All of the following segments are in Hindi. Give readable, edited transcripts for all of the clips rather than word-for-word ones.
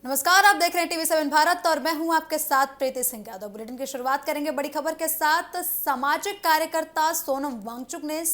नमस्कार, आप देख रहे हैं टीवी7 भारत और मैं हूं आपके साथ प्रीति सिंह यादव। बुलेटिन की शुरुआत करेंगे बड़ी खबर के साथ। सामाजिक कार्यकर्ता सोनम वांगचुक ने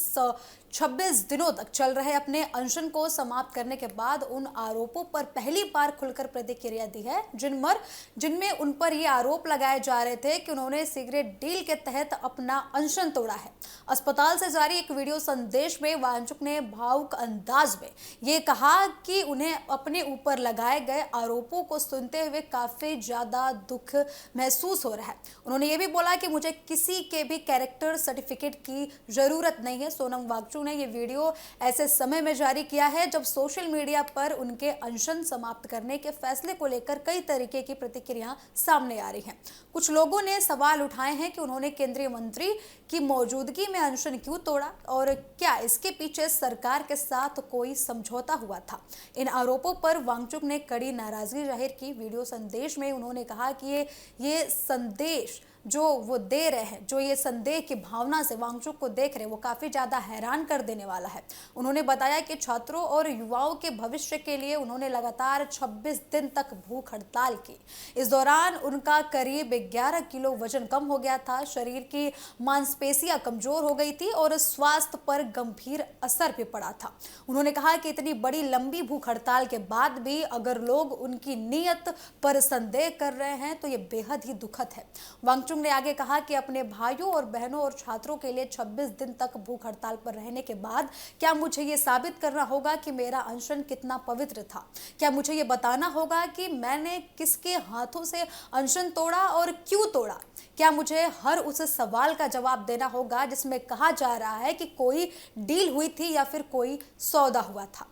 26 दिनों तक चल रहे अपने अनशन को समाप्त करने के बाद उन आरोपों पर पहली बार खुलकर प्रतिक्रिया दी है जिनमें उन पर ये आरोप लगाए जा रहे थे कि उन्होंने सिगरेट डील के तहत अपना अनशन तोड़ा है। अस्पताल से जारी एक वीडियो संदेश में वांगचुक ने भावुक अंदाज में ये कहा कि उन्हें अपने ऊपर लगाए गए आरोपों को सुनते हुए काफी ज्यादा दुख महसूस हो रहा है। उन्होंने ये भी बोला कि मुझे किसी के भी कैरेक्टर सर्टिफिकेट की जरूरत नहीं है। सोनम वांगचुक ने ये वीडियो ऐसे समय में जारी किया है जब सोशल मीडिया पर उनके अनशन समाप्त करने के फैसले को लेकर कई तरीके की प्रतिक्रियाएं सामने आ रही हैं। कुछ लोगों ने सवाल उठाए हैं कि उन्होंने केंद्रीय मंत्री की मौजूदगी में अनशन क्यों तोड़ा और क्या इसके पीछे सरकार के साथ कोई समझौता हुआ था। इन आरोपों पर वांगचुक ने कड़ी नाराजगी जाहिर की। वीडियो संदेश में उन्होंने कहा कि ये संदेश जो वो दे रहे हैं, जो ये संदेह की भावना से वांगचुक को देख रहे हैं, वो काफी ज्यादा हैरान कर देने वाला है। उन्होंने बताया कि छात्रों और युवाओं के भविष्य के लिए उन्होंने लगातार 26 दिन तक भूख हड़ताल की। इस दौरान उनका करीब 11 किलो वजन कम हो गया था, शरीर की मांसपेशियां कमजोर हो गई थी और स्वास्थ्य पर गंभीर असर भी पड़ा था। उन्होंने कहा कि इतनी बड़ी लंबी भूख हड़ताल के बाद भी अगर लोग उनकी नीयत पर संदेह कर रहे हैं तो ये बेहद ही दुखद है। वांगचुक ने आगे कहा कि अपने भाइयों और बहनों और छात्रों के लिए 26 दिन तक भूख हड़ताल पर रहने के बाद क्या मुझे ये साबित करना होगा कि मेरा अनशन कितना पवित्र था? क्या मुझे ये बताना होगा कि मैंने किसके हाथों से अनशन तोड़ा और क्यों तोड़ा? क्या मुझे हर उस सवाल का जवाब देना होगा जिसमें कहा जा रहा है कि कोई डील हुई थी या फिर कोई सौदा हुआ था?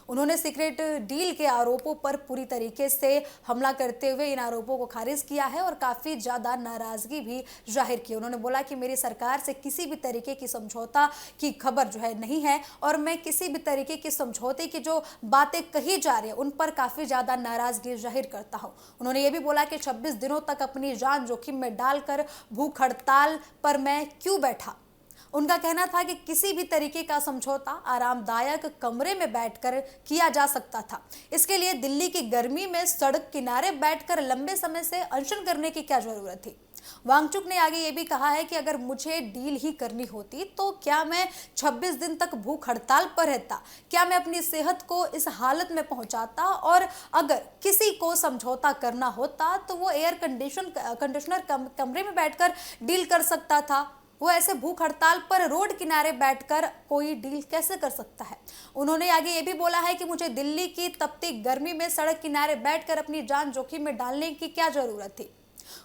उन्होंने सिगरेट डील के आरोपों पर पूरी तरीके से हमला करते हुए इन आरोपों को खारिज किया है और काफी ज्यादा नाराजगी भी जाहिर की। उन्होंने बोला कि मेरी सरकार से किसी भी तरीके की समझौता की खबर जो है नहीं है और मैं किसी भी तरीके की समझौते की जो बातें कही जा रही है उन पर काफी ज्यादा नाराजगी जाहिर करता हूं। उन्होंने ये भी बोला कि 26 दिनों तक अपनी जान जोखिम में डालकर भूख हड़ताल पर मैं क्यों बैठा। उनका कहना था कि किसी भी तरीके का समझौता आरामदायक कमरे में बैठकर किया जा सकता था। इसके लिए दिल्ली की गर्मी में सड़क किनारे बैठकर लंबे समय से अनशन करने की क्या जरूरत थी। वांगचुक ने आगे ये भी कहा है कि अगर मुझे डील ही करनी होती तो क्या मैं 26 दिन तक भूख हड़ताल पर रहता? क्या मैं अपनी सेहत को इस हालत में पहुंचाता? और अगर किसी को समझौता करना होता तो वो एयर कंडीशनर कमरे में बैठकर डील कर सकता था। वो ऐसे भूख हड़ताल पर रोड किनारे बैठकर कोई डील कैसे कर सकता है? उन्होंने आगे ये भी बोला है कि मुझे दिल्ली की तपती गर्मी में सड़क किनारे बैठकर अपनी जान जोखिम में डालने की क्या जरूरत थी।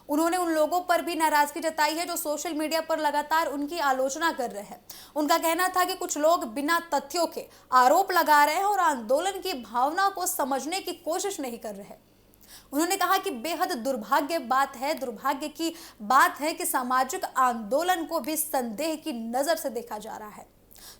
उन्होंने उन लोगों पर भी नाराजगी जताई है जो सोशल मीडिया पर लगातार उनकी आलोचना कर रहे हैं। उनका कहना था कि कुछ लोग बिना तथ्यों के आरोप लगा रहे हैं और आंदोलन की भावना को समझने की कोशिश नहीं कर रहे। उन्होंने कहा कि बेहद दुर्भाग्य की बात है कि सामाजिक आंदोलन को भी संदेह की नजर से देखा जा रहा है।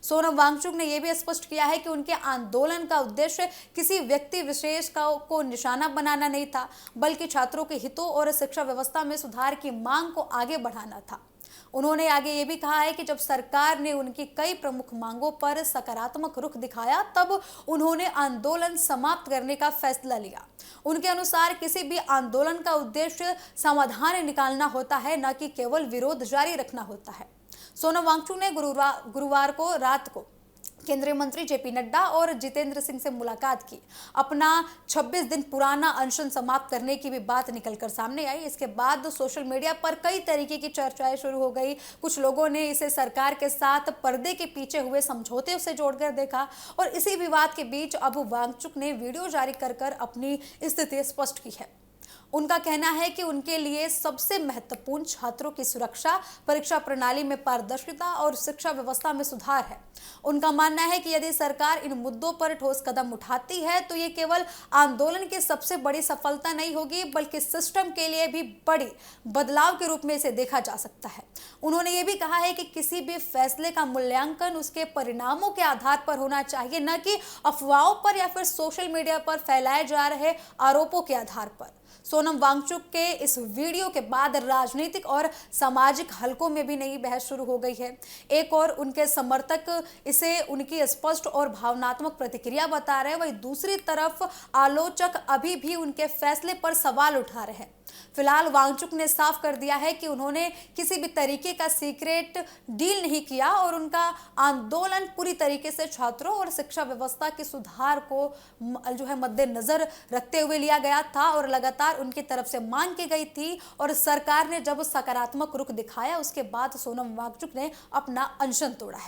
सोनम वांगचुक ने यह भी स्पष्ट किया है कि उनके आंदोलन का उद्देश्य किसी व्यक्ति विशेष को निशाना बनाना नहीं था, बल्कि छात्रों के हितों और शिक्षा व्यवस्था में सुधार की मांग को आगे बढ़ाना था। उन्होंने आगे ये भी कहा है कि जब सरकार ने उनकी कई प्रमुख मांगों पर सकारात्मक रुख दिखाया तब उन्होंने आंदोलन समाप्त करने का फैसला लिया। उनके अनुसार किसी भी आंदोलन का उद्देश्य समाधान निकालना होता है, न कि केवल विरोध जारी रखना होता है। सोनम वांगचुक ने गुरुवार को रात को केंद्रीय मंत्री जेपी नड्डा और जितेंद्र सिंह से मुलाकात की। अपना 26 दिन पुराना अनशन समाप्त करने की भी बात निकलकर सामने आई। इसके बाद सोशल मीडिया पर कई तरीके की चर्चाएं शुरू हो गई। कुछ लोगों ने इसे सरकार के साथ पर्दे के पीछे हुए समझौते से जोड़कर देखा और इसी विवाद के बीच अब वांगचुक ने वीडियो जारी कर अपनी स्थिति स्पष्ट की है। उनका कहना है कि उनके लिए सबसे महत्वपूर्ण छात्रों की सुरक्षा, परीक्षा प्रणाली में पारदर्शिता और शिक्षा व्यवस्था में सुधार है। उनका मानना है कि यदि सरकार इन मुद्दों पर ठोस कदम उठाती है तो ये केवल आंदोलन की सबसे बड़ी सफलता नहीं होगी, बल्कि सिस्टम के लिए भी बड़ी बदलाव के रूप में इसे देखा जा सकता है। उन्होंने ये भी कहा है कि किसी भी फैसले का मूल्यांकन उसके परिणामों के आधार पर होना चाहिए, न कि अफवाहों पर या फिर सोशल मीडिया पर फैलाए जा रहे आरोपों के आधार पर। सोनम वांगचुक के इस वीडियो के बाद राजनीतिक और सामाजिक हलकों में भी नई बहस शुरू हो गई है। एक और उनके समर्थक इसे उनकी स्पष्ट और भावनात्मक प्रतिक्रिया बता रहे हैं, वहीं दूसरी तरफ आलोचक अभी भी उनके फैसले पर सवाल उठा रहे हैं। फिलहाल वांगचुक ने साफ कर दिया है कि उन्होंने किसी भी तरीके का सीक्रेट डील नहीं किया और उनका आंदोलन पूरी तरीके से छात्रों और शिक्षा व्यवस्था के सुधार को जो है मद्देनजर रखते हुए लिया गया था और लगातार उनकी तरफ से मांग की गई थी। और सरकार ने जब सकारात्मक रुख दिखाया उसके बाद सोनम वांगचुक ने अपना अनशन तोड़ा है।